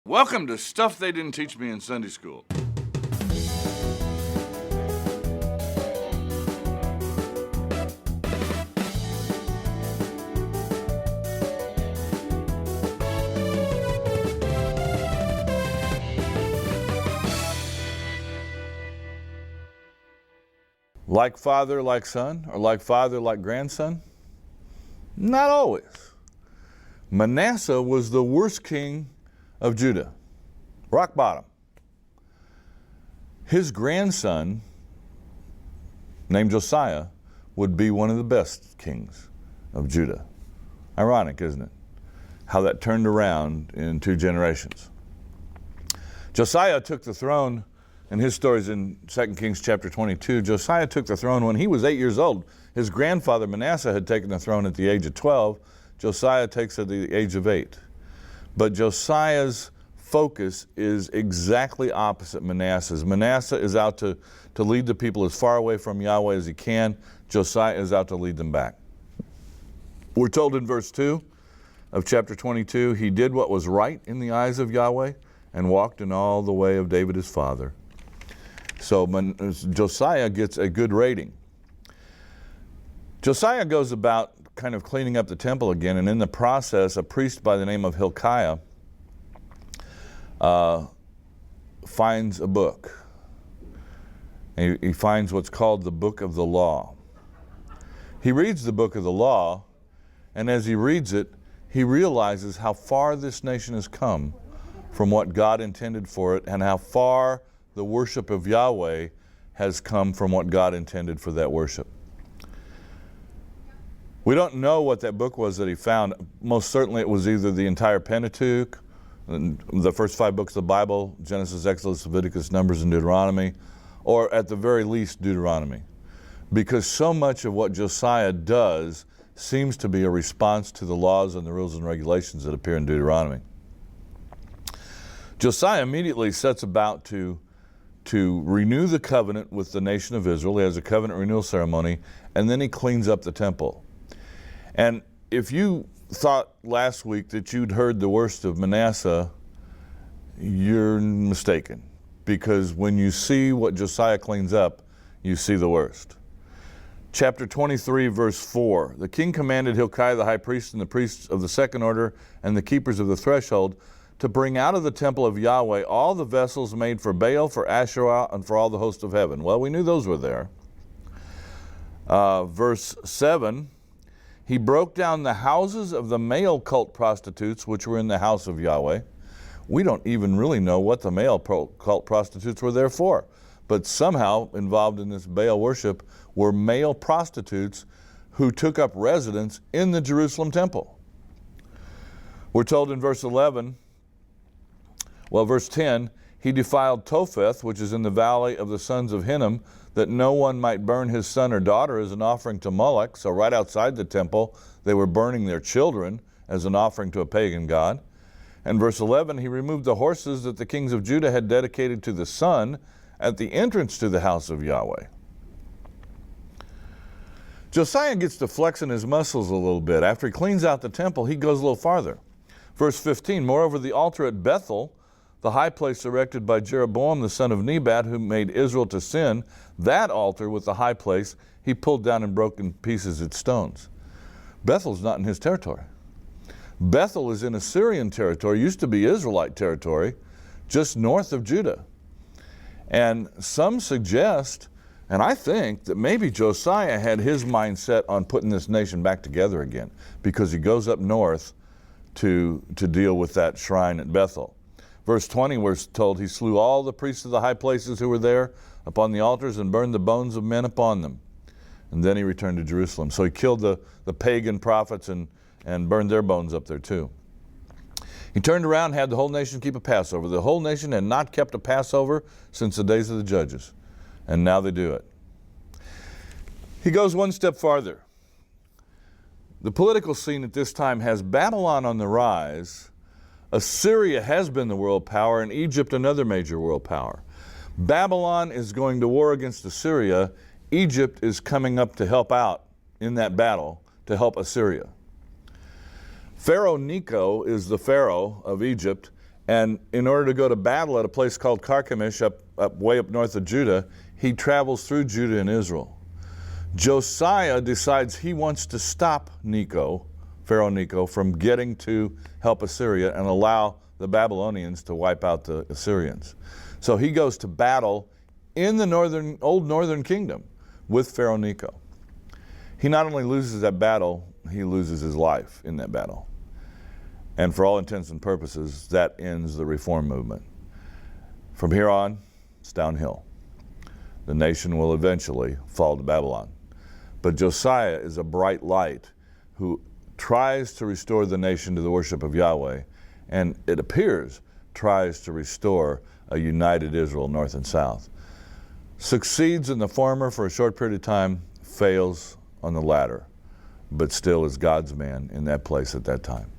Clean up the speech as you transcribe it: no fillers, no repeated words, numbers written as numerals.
Welcome to Stuff They Didn't Teach Me in Sunday School. Like father, like son, or like father, like grandson? Not always. Manasseh was the worst king of Judah. Rock bottom. His grandson, named Josiah, would be one of the best kings of Judah. Ironic, isn't it? How that turned around in 2 generations. Josiah took the throne, and his story's in 2 Kings chapter 22. Josiah took the throne when he was 8 years old. His grandfather Manasseh had taken the throne at the age of 12. Josiah takes it at the age of 8. But Josiah's focus is exactly opposite Manasseh's. Manasseh is out to lead the people as far away from Yahweh as he can. Josiah is out to lead them back. We're told in verse 2 of chapter 22, he did what was right in the eyes of Yahweh and walked in all the way of David his father. So Josiah gets a good rating. Josiah goes about kind of cleaning up the temple again, and in the process, a priest by the name of Hilkiah finds a book. He finds what's called the Book of the Law. He reads the Book of the Law, and as he reads it, he realizes how far this nation has come from what God intended for it, and how far the worship of Yahweh has come from what God intended for that worship. We don't know what that book was that he found. Most certainly it was either the entire Pentateuch, the first 5 books of the Bible, Genesis, Exodus, Leviticus, Numbers, and Deuteronomy, or at the very least Deuteronomy. Because so much of what Josiah does seems to be a response to the laws and the rules and regulations that appear in Deuteronomy. Josiah immediately sets about to renew the covenant with the nation of Israel. He has a covenant renewal ceremony, and then he cleans up the temple. And if you thought last week that you'd heard the worst of Manasseh, you're mistaken. Because when you see what Josiah cleans up, you see the worst. Chapter 23, verse 4. The king commanded Hilkiah the high priest and the priests of the second order and the keepers of the threshold to bring out of the temple of Yahweh all the vessels made for Baal, for Asherah, and for all the host of heaven. Well, we knew those were there. Verse 7. He broke down the houses of the male cult prostitutes which were in the house of Yahweh. We don't even really know what the male cult prostitutes were there for. But somehow involved in this Baal worship were male prostitutes who took up residence in the Jerusalem temple. We're told in verse 10, he defiled Topheth, which is in the valley of the sons of Hinnom, that no one might burn his son or daughter as an offering to Moloch. So right outside the temple, they were burning their children as an offering to a pagan god. And verse 11, he removed the horses that the kings of Judah had dedicated to the sun at the entrance to the house of Yahweh. Josiah gets to flexing his muscles a little bit. After he cleans out the temple, he goes a little farther. Verse 15, moreover, the altar at Bethel, the high place erected by Jeroboam the son of Nebat, who made Israel to sin, that altar with the high place, he pulled down and broke in pieces its stones. Bethel's not in his territory. Bethel is in Assyrian territory, used to be Israelite territory, just north of Judah. And some suggest, and I think, that maybe Josiah had his mind set on putting this nation back together again, because he goes up north to deal with that shrine at Bethel. Verse 20, we're told he slew all the priests of the high places who were there upon the altars and burned the bones of men upon them. And then he returned to Jerusalem. So he killed the pagan prophets and burned their bones up there too. He turned around and had the whole nation keep a Passover. The whole nation had not kept a Passover since the days of the judges. And now they do it. He goes one step farther. The political scene at this time has Babylon on the rise. Assyria has been the world power, and Egypt another major world power. Babylon is going to war against Assyria. Egypt is coming up to help out in that battle to help Assyria. Pharaoh Necho is the Pharaoh of Egypt, And in order to go to battle at a place called Carchemish, way up north of Judah, he travels through Judah and Israel. Josiah decides he wants to stop Necho, Pharaoh Necho, from getting to help Assyria and allow the Babylonians to wipe out the Assyrians. So he goes to battle in the old northern kingdom with Pharaoh Necho. He not only loses that battle, he loses his life in that battle. And for all intents and purposes, that ends the reform movement. From here on, it's downhill. The nation will eventually fall to Babylon. But Josiah is a bright light who tries to restore the nation to the worship of Yahweh, and it appears tries to restore a united Israel, north and south. Succeeds in the former for a short period of time, fails on the latter, but still is God's man in that place at that time.